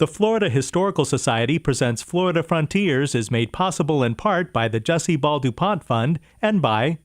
The Florida Historical Society presents Florida Frontiers is made possible in part by the Jessie Ball DuPont Fund and by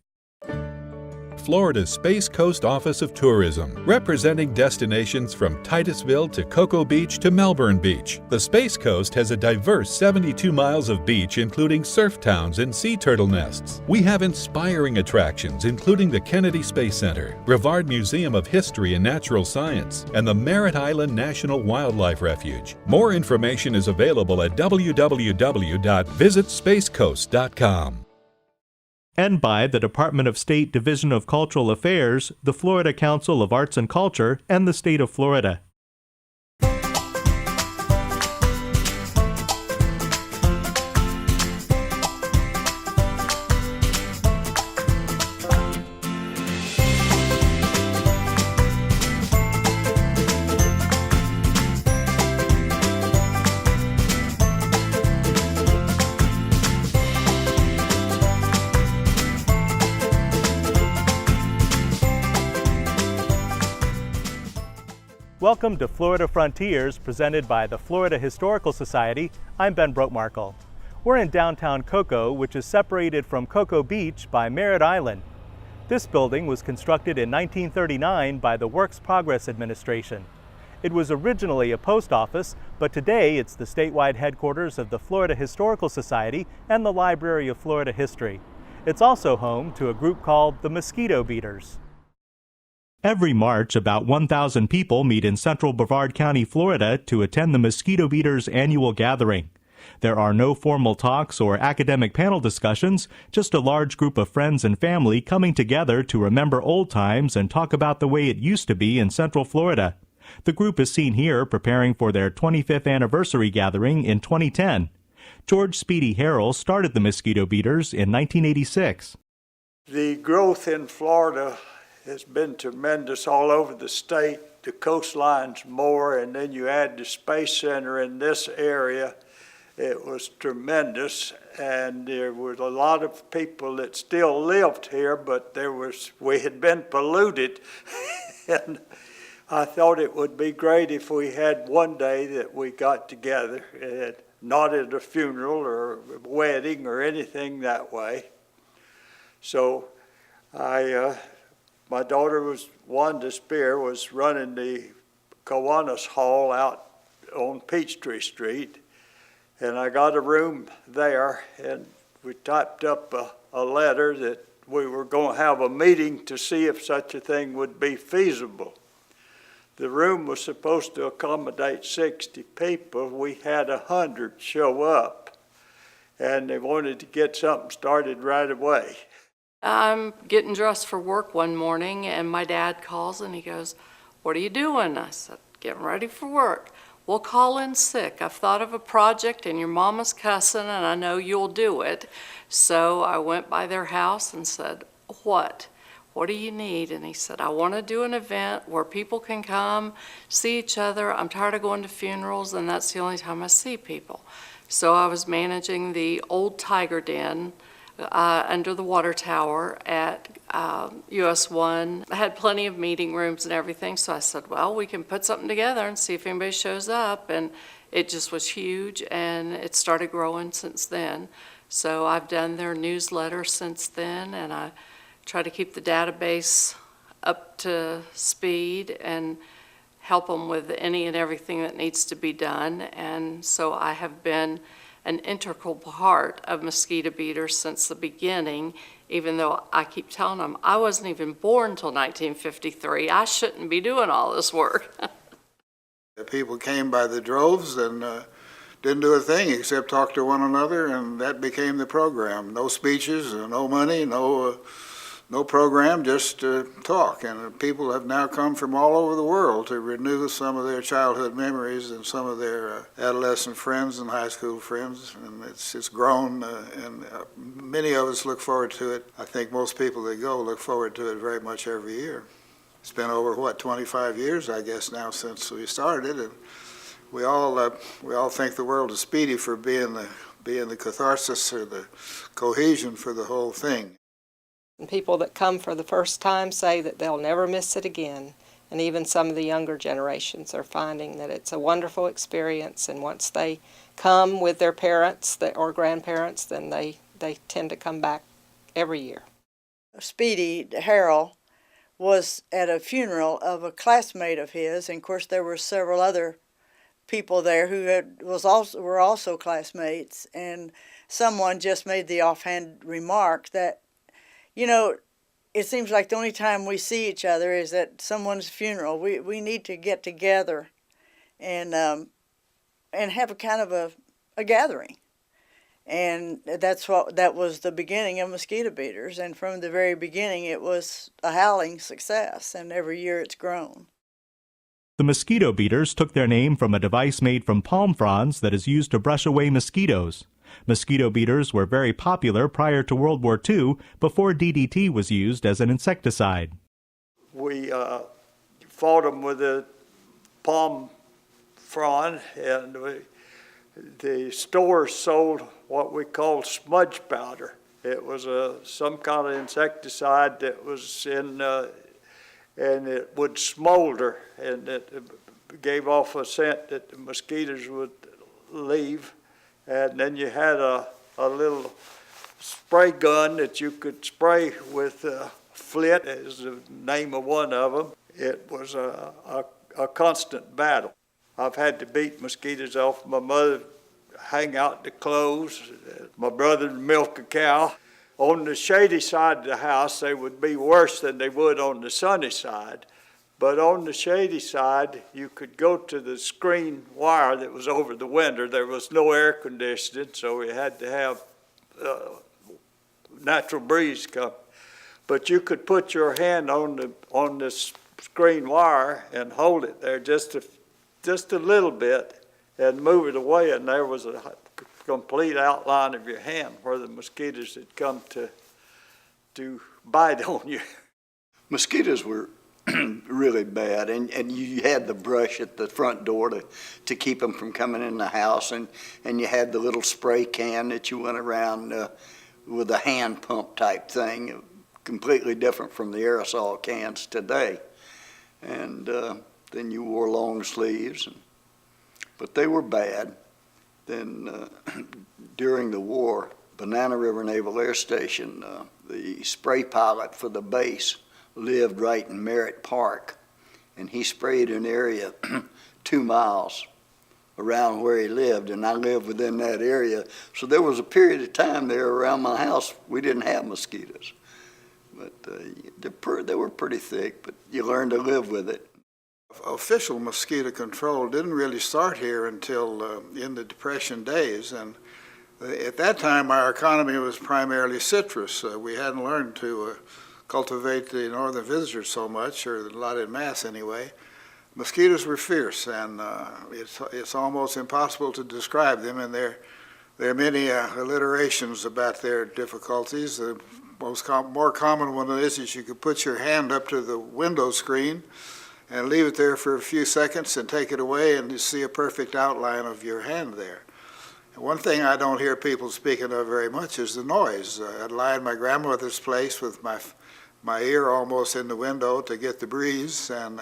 Florida's Space Coast Office of Tourism, representing destinations from Titusville to Cocoa Beach to Melbourne Beach. The Space Coast has a diverse 72 miles of beach, including surf towns and sea turtle nests. We have inspiring attractions, including the Kennedy Space Center, Brevard Museum of History and Natural Science, and the Merritt Island National Wildlife Refuge. More information is available at www.visitspacecoast.com. and by the Department of State Division of Cultural Affairs, the Florida Council of Arts and Culture, and the state of Florida. Welcome to Florida Frontiers, presented by the Florida Historical Society. I'm Ben Brotemarkle. We're in downtown Cocoa, which is separated from Cocoa Beach by Merritt Island. This building was constructed in 1939 by the Works Progress Administration. It was originally a post office, but today it's the statewide headquarters of the Florida Historical Society and the Library of Florida History. It's also home to a group called the Mosquito Beaters. Every March, about 1,000 people meet in central Brevard County, Florida, to attend the Mosquito Beaters annual gathering. There are no formal talks or academic panel discussions, just a large group of friends and family coming together to remember old times and talk about the way it used to be in central Florida. The group is seen here preparing for their 25th anniversary gathering in 2010. George Speedy Harrell started the Mosquito Beaters in 1986. The growth in Florida has been tremendous all over the state. The coastline's more, and then you add the Space Center in this area. It was tremendous, and there was a lot of people that still lived here, but we had been polluted. And I thought it would be great if we had one day that we got together, not at a funeral or a wedding or anything that way. So my daughter Wanda Spear was running the Kiwanis Hall out on Peachtree Street, and I got a room there, and we typed up a letter that we were going to have a meeting to see if such a thing would be feasible. The room was supposed to accommodate 60 people. We had 100 show up, and they wanted to get something started right away. I'm getting dressed for work one morning, and my dad calls and he goes, "What are you doing?" I said, "Getting ready for work." "Well, call in sick. I've thought of a project and your mama's cussing and I know you'll do it." So I went by their house and said, What do you need?" And he said, "I want to do an event where people can come, see each other. I'm tired of going to funerals, and that's the only time I see people." So I was managing the old Tiger Den under the water tower at US 1. I had plenty of meeting rooms and everything, so I said, well, we can put something together and see if anybody shows up, and it just was huge, and it started growing since then. So I've done their newsletter since then, and I try to keep the database up to speed and help them with any and everything that needs to be done. And so I have been an integral part of Mosquito Beaters since the beginning, even though I keep telling them I wasn't even born until 1953. I shouldn't be doing all this work. The people came by the droves and didn't do a thing except talk to one another, and that became the program. No speeches, no money, no program, just talk. And people have now come from all over the world to renew some of their childhood memories and some of their adolescent friends and high school friends. And it's grown, and many of us look forward to it. I think most people that go look forward to it very much every year. It's been over, 25 years, I guess, now since we started. And we all thank the world of Speedy for being the catharsis or the cohesion for the whole thing. And people that come for the first time say that they'll never miss it again. And even some of the younger generations are finding that it's a wonderful experience, and once they come with their parents or grandparents, then they tend to come back every year. Speedy Harrell was at a funeral of a classmate of his, and of course there were several other people there who were also classmates, and someone just made the offhand remark that, you know, it seems like the only time we see each other is at someone's funeral. We need to get together and have a kind of a gathering. And that was the beginning of Mosquito Beaters, and from the very beginning it was a howling success, and every year it's grown. The Mosquito Beaters took their name from a device made from palm fronds that is used to brush away mosquitoes. Mosquito beaters were very popular prior to World War II, before DDT was used as an insecticide. We fought them with a palm frond, and the stores sold what we call smudge powder. It was some kind of insecticide that was in, and it would smolder, and it gave off a scent that the mosquitoes would leave. And then you had a little spray gun that you could spray with Flit, is the name of one of them. It was a constant battle. I've had to beat mosquitoes off. My mother hang out the clothes, my brother milk a cow. On the shady side of the house, they would be worse than they would on the sunny side. But on the shady side, you could go to the screen wire that was over the window. There was no air conditioning, so we had to have natural breeze come. But you could put your hand on the screen wire and hold it there just a little bit and move it away, and there was a complete outline of your hand where the mosquitoes had come to bite on you. Mosquitoes were really bad, and you had the brush at the front door to keep them from coming in the house, and you had the little spray can that you went around with a hand pump type thing, completely different from the aerosol cans today. And then you wore long sleeves, but they were bad. Then during the war, Banana River Naval Air Station, the spray pilot for the base lived right in Merritt Park, and he sprayed an area 2 miles around where he lived, and I lived within that area. So there was a period of time there around my house we didn't have mosquitoes, but they were pretty thick, but you learned to live with it. Official mosquito control didn't really start here until in the Depression days, and at that time our economy was primarily citrus. We hadn't learned to cultivate the northern visitors so much, or a lot in mass anyway. Mosquitoes were fierce, and it's almost impossible to describe them, and there are many alliterations about their difficulties. The more common one is you could put your hand up to the window screen and leave it there for a few seconds and take it away, and you see a perfect outline of your hand there. And one thing I don't hear people speaking of very much is the noise. I'd lie in my grandmother's place with my ear almost in the window to get the breeze, and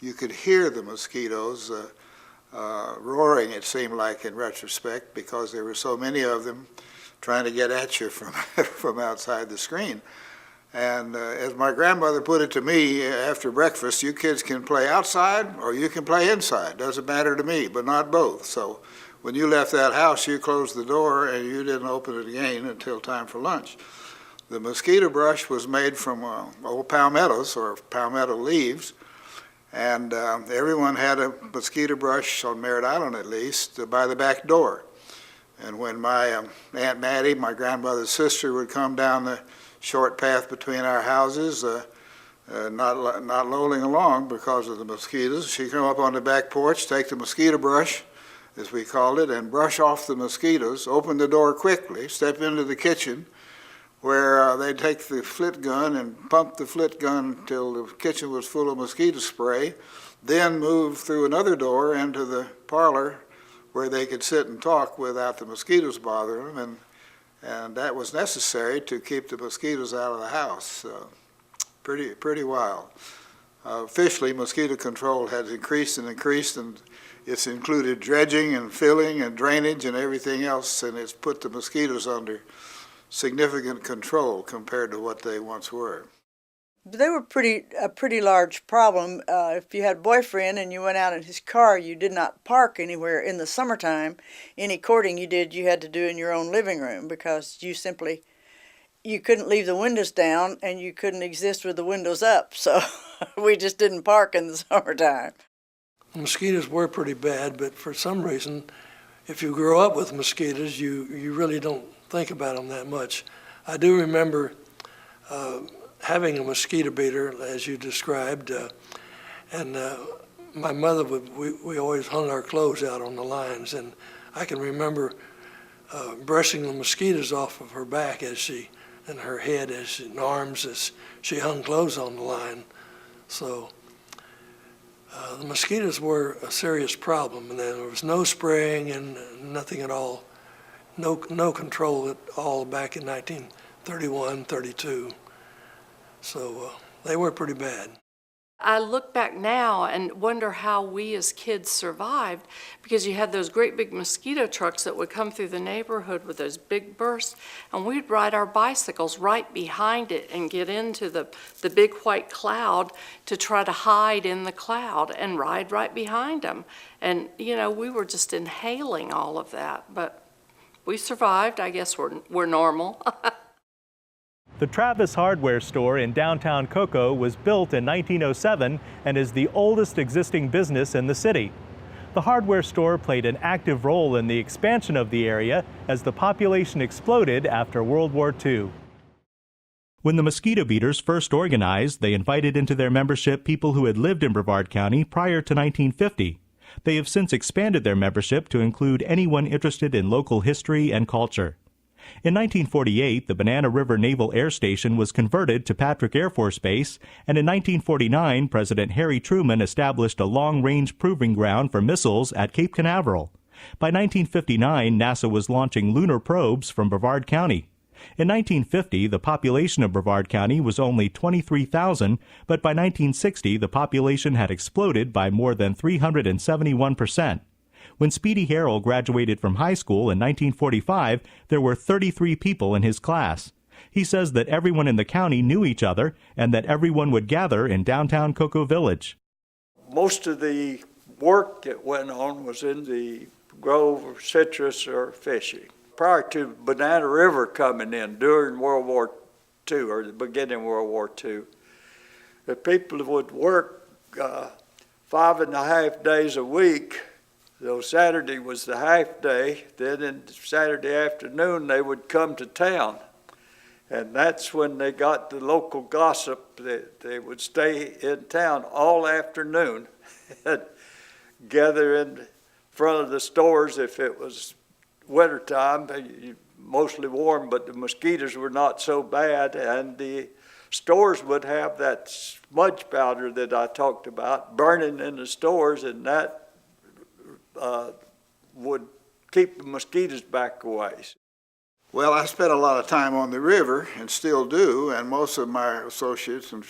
you could hear the mosquitoes roaring, it seemed like in retrospect, because there were so many of them trying to get at you from outside the screen. And as my grandmother put it to me after breakfast, you kids can play outside or you can play inside. Doesn't matter to me, but not both. So when you left that house, you closed the door and you didn't open it again until time for lunch. The mosquito brush was made from old palmettos, or palmetto leaves, and everyone had a mosquito brush on Merritt Island at least by the back door. And when my Aunt Mattie, my grandmother's sister, would come down the short path between our houses, not lolling along because of the mosquitoes, she'd come up on the back porch, take the mosquito brush, as we called it, and brush off the mosquitoes, open the door quickly, step into the kitchen, where they'd take the flit gun and pump the flit gun until the kitchen was full of mosquito spray, then move through another door into the parlor where they could sit and talk without the mosquitoes bothering them, and that was necessary to keep the mosquitoes out of the house. Pretty wild. Officially, mosquito control has increased and increased, and it's included dredging and filling and drainage and everything else, and it's put the mosquitoes under significant control compared to what they once were. They were a pretty large problem. If you had a boyfriend and you went out in his car, you did not park anywhere in the summertime. Any courting you did, you had to do in your own living room, because you couldn't leave the windows down and you couldn't exist with the windows up. So we just didn't park in the summertime. Mosquitoes were pretty bad, but for some reason, if you grow up with mosquitoes, you really don't think about them that much. I do remember having a mosquito beater, as you described, and my mother we always hung our clothes out on the lines, and I can remember brushing the mosquitoes off of her back and her head and arms as she hung clothes on the line. So the mosquitoes were a serious problem, and there was no spraying and nothing at all, no control at all back in 1931, 32. So they were pretty bad. I look back now and wonder how we as kids survived, because you had those great big mosquito trucks that would come through the neighborhood with those big bursts, and we'd ride our bicycles right behind it and get into the big white cloud to try to hide in the cloud and ride right behind them. And, you know, we were just inhaling all of that, but we survived. I guess we're normal. The Travis Hardware store in downtown Cocoa was built in 1907 and is the oldest existing business in the city. The hardware store played an active role in the expansion of the area as the population exploded after World War II. When the Mosquito Beaters first organized, they invited into their membership people who had lived in Brevard County prior to 1950. They have since expanded their membership to include anyone interested in local history and culture. In 1948, the Banana River Naval Air Station was converted to Patrick Air Force Base, and in 1949, President Harry Truman established a long-range proving ground for missiles at Cape Canaveral. By 1959, NASA was launching lunar probes from Brevard County. In 1950, the population of Brevard County was only 23,000, but by 1960, the population had exploded by more than 371%. When Speedy Harrell graduated from high school in 1945, there were 33 people in his class. He says that everyone in the county knew each other and that everyone would gather in downtown Cocoa Village. Most of the work that went on was in the grove or citrus or fishing. Prior to Banana River coming in during World War II, or the beginning of World War II, the people would work 5.5 days a week. So Saturday was the half day, then in Saturday afternoon they would come to town. And that's when they got the local gossip that they would stay in town all afternoon and gather in front of the stores if it was wintertime, mostly warm, but the mosquitoes were not so bad. And the stores would have that smudge powder that I talked about burning in the stores, and that would keep the mosquitoes back away. Well, I spent a lot of time on the river and still do, and most of my associates and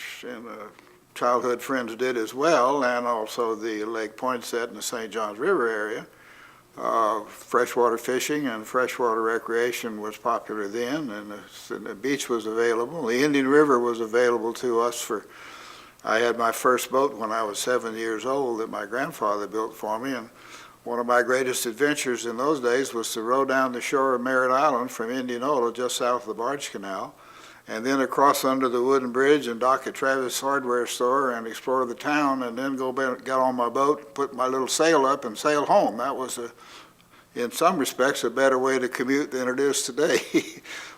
childhood friends did as well, and also the Lake Poinsett and the St. Johns River area. Freshwater fishing and freshwater recreation was popular then, and the beach was available. The Indian River was available to us I had my first boat when I was 7 years old that my grandfather built for me, and one of my greatest adventures in those days was to row down the shore of Merritt Island from Indianola, just south of the Barge Canal, and then across under the wooden bridge and dock at Travis Hardware store and explore the town, and then get on my boat, put my little sail up and sail home. That was, in some respects, a better way to commute than it is today.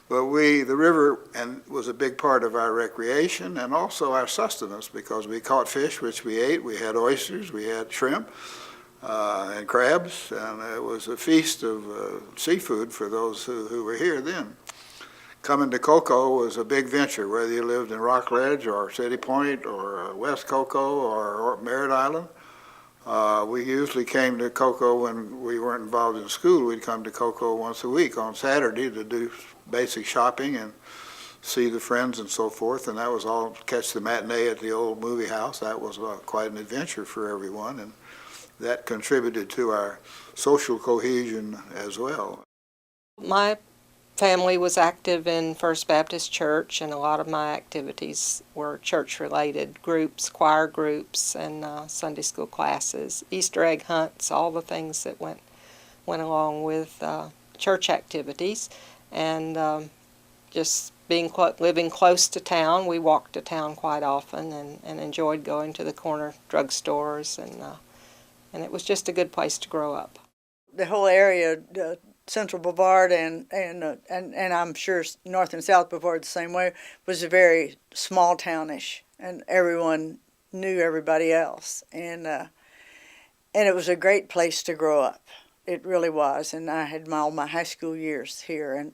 But the river was a big part of our recreation and also our sustenance, because we caught fish, which we ate. We had oysters, we had shrimp, and crabs, and it was a feast of seafood for those who were here then. Coming to Cocoa was a big venture, whether you lived in Rockledge or City Point or West Cocoa or Merritt Island. We usually came to Cocoa when we weren't involved in school. We'd come to Cocoa once a week on Saturday to do basic shopping and see the friends and so forth, and that was all, catch the matinee at the old movie house. That was quite an adventure for everyone, and that contributed to our social cohesion as well. My family was active in First Baptist Church, and a lot of my activities were church-related groups, choir groups, and Sunday school classes, Easter egg hunts, all the things that went along with church activities. And just living close to town, we walked to town quite often and enjoyed going to the corner drugstores, and it was just a good place to grow up. The whole area, Central Brevard and I'm sure North and South Brevard the same way, was a very small townish, and everyone knew everybody else, and it was a great place to grow up. It really was, and I had all my high school years here,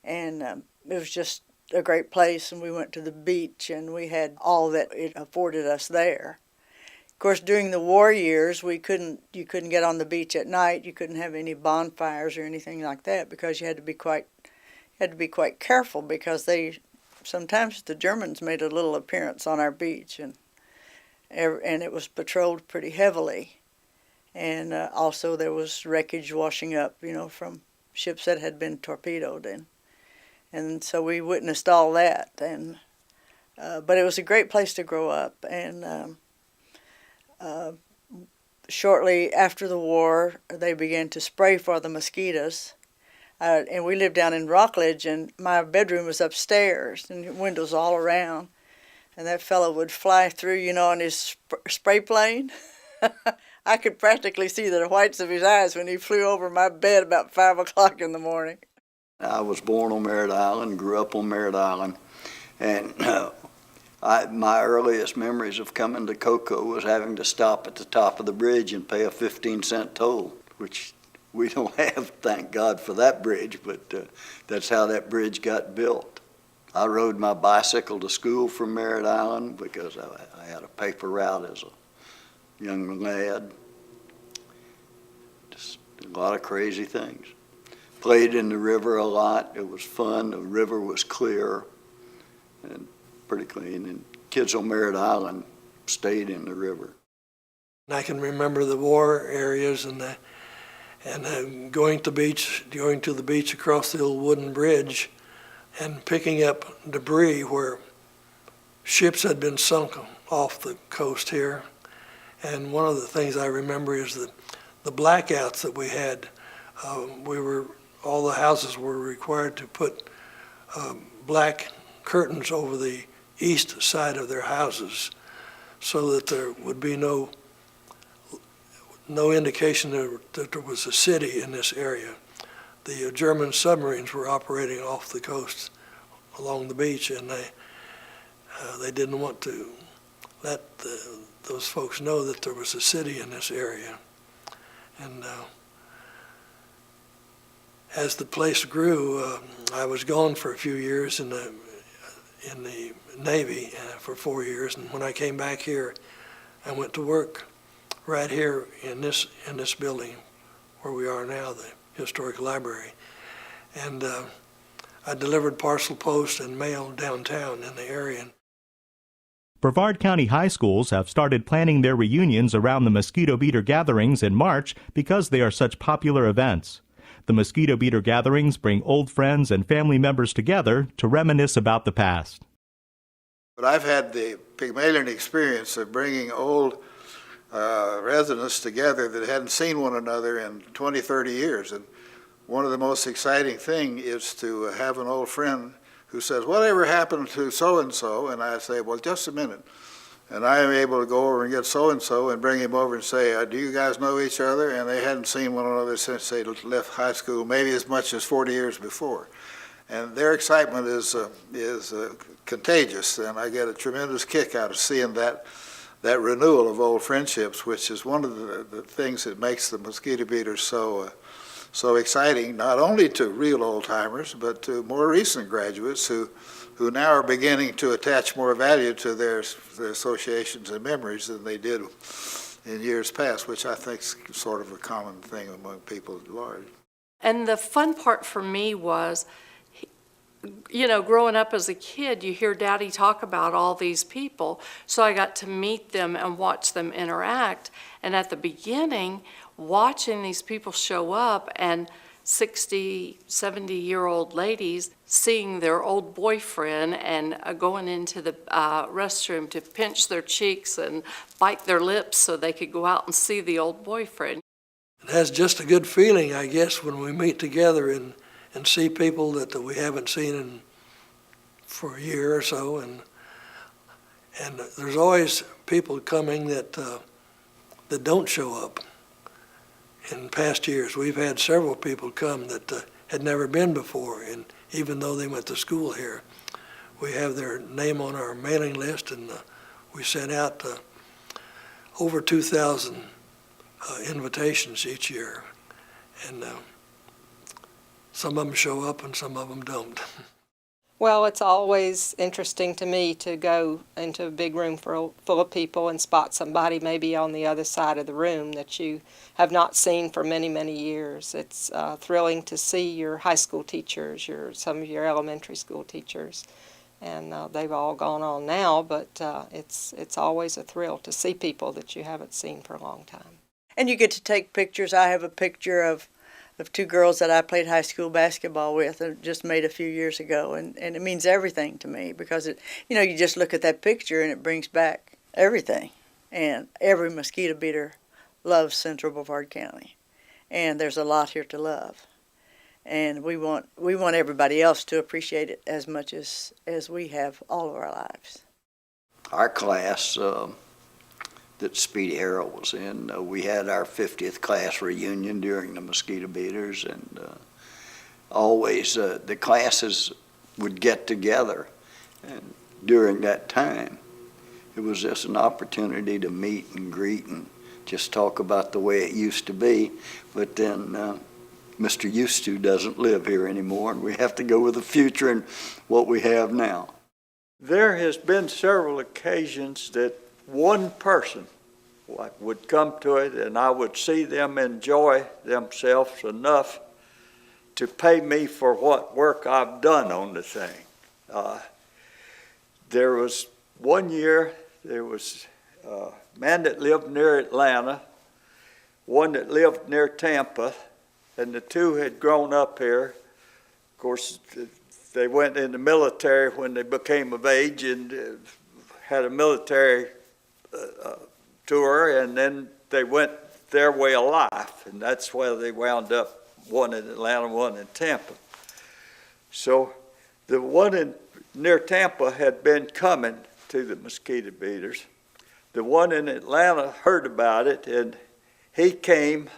and it was just a great place, and we went to the beach, and we had all that it afforded us there. Of course, during the war years, you couldn't get on the beach at night. You couldn't have any bonfires or anything like that because you had to be quite careful, because sometimes the Germans made a little appearance on our beach, and it was patrolled pretty heavily. And also there was wreckage washing up, from ships that had been torpedoed, and so we witnessed all that. And but it was a great place to grow up. And shortly after the war, they began to spray for the mosquitoes. And we lived down in Rockledge, and my bedroom was upstairs, and windows all around. And that fellow would fly through, on his spray plane. I could practically see the whites of his eyes when he flew over my bed about 5 o'clock in the morning. I was born on Merritt Island, grew up on Merritt Island, and my earliest memories of coming to Cocoa was having to stop at the top of the bridge and pay a 15-cent toll, which we don't have, thank God for that bridge, but that's how that bridge got built. I rode my bicycle to school from Merritt Island because I had a paper route as a young lad. Just a lot of crazy things. Played in the river a lot. It was fun. The river was clear and pretty clean, and kids on Merritt Island stayed in the river. I can remember the war areas and going to the beach across the old wooden bridge and picking up debris where ships had been sunk off the coast here. And one of the things I remember is the blackouts that we had. All the houses were required to put black curtains over the east side of their houses so that there would be no indication that there was a city in this area. The German submarines were operating off the coast along the beach, and they didn't want to let those folks know that there was a city in this area. And as the place grew, I was gone for a few years in the Navy for 4 years, and when I came back here, I went to work right here in this building where we are now, the Historic Library, and I delivered parcel post and mail downtown in the area. Brevard County high schools have started planning their reunions around the Mosquito Beater gatherings in March because they are such popular events. The Mosquito Beater gatherings bring old friends and family members together to reminisce about the past. But I've had the Pygmalion experience of bringing old residents together that hadn't seen one another in 20, 30 years. And one of the most exciting things is to have an old friend who says, "Whatever happened to so-and-so?" And I say, "Well, just a minute." And I am able to go over and get so-and-so and bring him over and say, "Do you guys know each other?" And they hadn't seen one another since they left high school, maybe as much as 40 years before. And their excitement is contagious, and I get a tremendous kick out of seeing that renewal of old friendships, which is one of the things that makes the Mosquito Beaters so exciting, not only to real old-timers, but to more recent graduates who now are beginning to attach more value to their associations and memories than they did in years past, which I think is sort of a common thing among people at large. And the fun part for me was you know, growing up as a kid, you hear Daddy talk about all these people. So I got to meet them and watch them interact. And at the beginning, watching these people show up and 60, 70-year-old ladies seeing their old boyfriend and going into the restroom to pinch their cheeks and bite their lips so they could go out and see the old boyfriend. It has just a good feeling, I guess, when we meet together and see people that we haven't seen for a year or so. And there's always people coming that don't show up. In past years, we've had several people come that had never been before, and even though they went to school here, we have their name on our mailing list, and we sent out over 2,000 invitations each year, and some of them show up and some of them don't. Well, it's always interesting to me to go into a big room full of people and spot somebody maybe on the other side of the room that you have not seen for many, many years. It's thrilling to see your high school teachers, some of your elementary school teachers, and they've all gone on now, but it's always a thrill to see people that you haven't seen for a long time. And you get to take pictures. I have a picture of two girls that I played high school basketball with and just made a few years ago, and it means everything to me because you just look at that picture and it brings back everything. And every mosquito beater loves Central Brevard County, and there's a lot here to love. And we want everybody else to appreciate it as much as we have all of our lives. Our class that Speedy Harrell was in, we had our 50th class reunion during the Mosquito Beaters, and always the classes would get together, and during that time it was just an opportunity to meet and greet and just talk about the way it used to be. But then Mr. Used To doesn't live here anymore, and we have to go with the future and what we have now. There has been several occasions that one person would come to it and I would see them enjoy themselves enough to pay me for what work I've done on the thing. There was one year, there was a man that lived near Atlanta, one that lived near Tampa, and the two had grown up here. Of course, they went in the military when they became of age and had a military tour, and then they went their way of life, and that's why they wound up, one in Atlanta, one in Tampa. So the one near Tampa had been coming to the Mosquito Beaters. The one in Atlanta heard about it, and he came,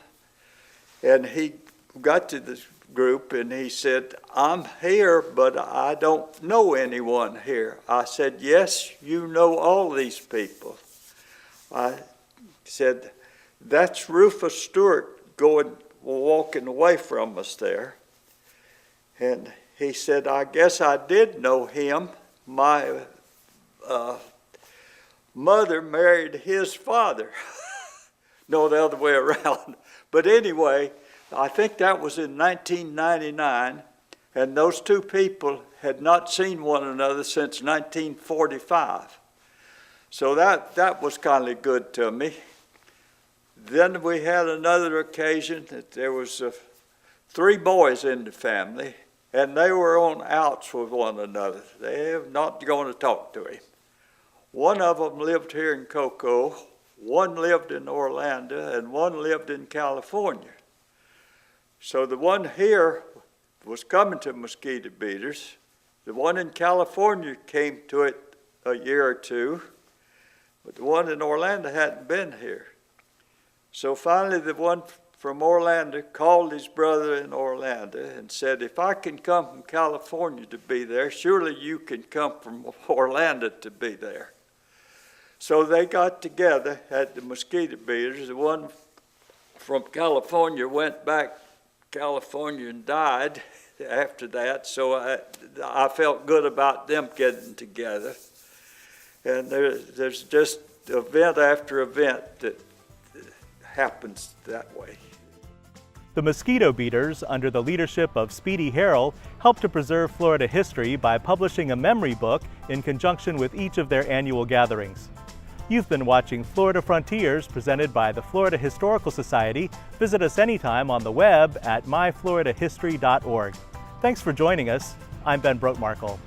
and he got to the group, and he said, "I'm here, but I don't know anyone here." I said, "Yes, you know all these people." I said, "That's Rufus Stewart walking away from us there." And he said, "I guess I did know him. My mother married his father." No, the other way around. But anyway, I think that was in 1999, and those two people had not seen one another since 1945. So that was kind of good to me. Then we had another occasion that there was 3 boys in the family, and they were on outs with one another. They were not going to talk to him. One of them lived here in Cocoa, one lived in Orlando, and one lived in California. So the one here was coming to Mosquito Beaters. The one in California came to it a year or two, but the one in Orlando hadn't been here. So finally the one from Orlando called his brother in Orlando and said, "If I can come from California to be there, surely you can come from Orlando to be there." So they got together at the Mosquito Beaters. The one from California went back to California and died after that, so I felt good about them getting together. And there's just event after event that happens that way. The Mosquito Beaters, under the leadership of Speedy Harrell, help to preserve Florida history by publishing a memory book in conjunction with each of their annual gatherings. You've been watching Florida Frontiers, presented by the Florida Historical Society. Visit us anytime on the web at myfloridahistory.org. Thanks for joining us. I'm Ben Brotemarkle.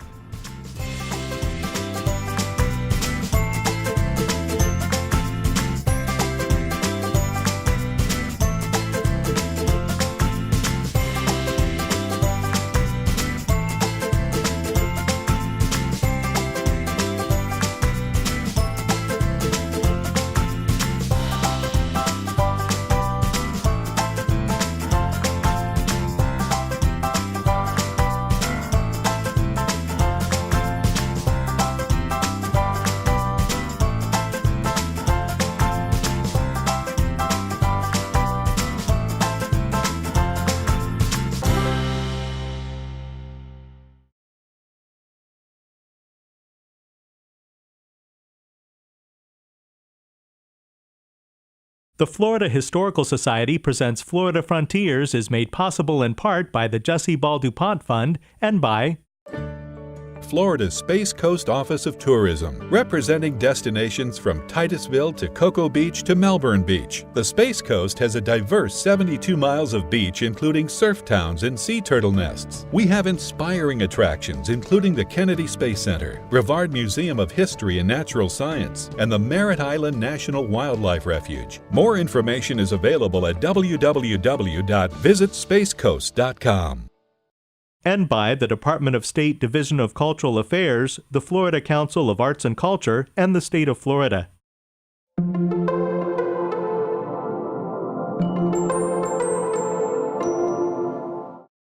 The Florida Historical Society presents Florida Frontiers is made possible in part by the Jessie Ball DuPont Fund and by Florida's Space Coast Office of Tourism, representing destinations from Titusville to Cocoa Beach to Melbourne Beach. The Space Coast has a diverse 72 miles of beach, including surf towns and sea turtle nests. We have inspiring attractions, including the Kennedy Space Center, Brevard Museum of History and Natural Science, and the Merritt Island National Wildlife Refuge. More information is available at www.visitspacecoast.com. and by the Department of State Division of Cultural Affairs, the Florida Council of Arts and Culture, and the state of Florida.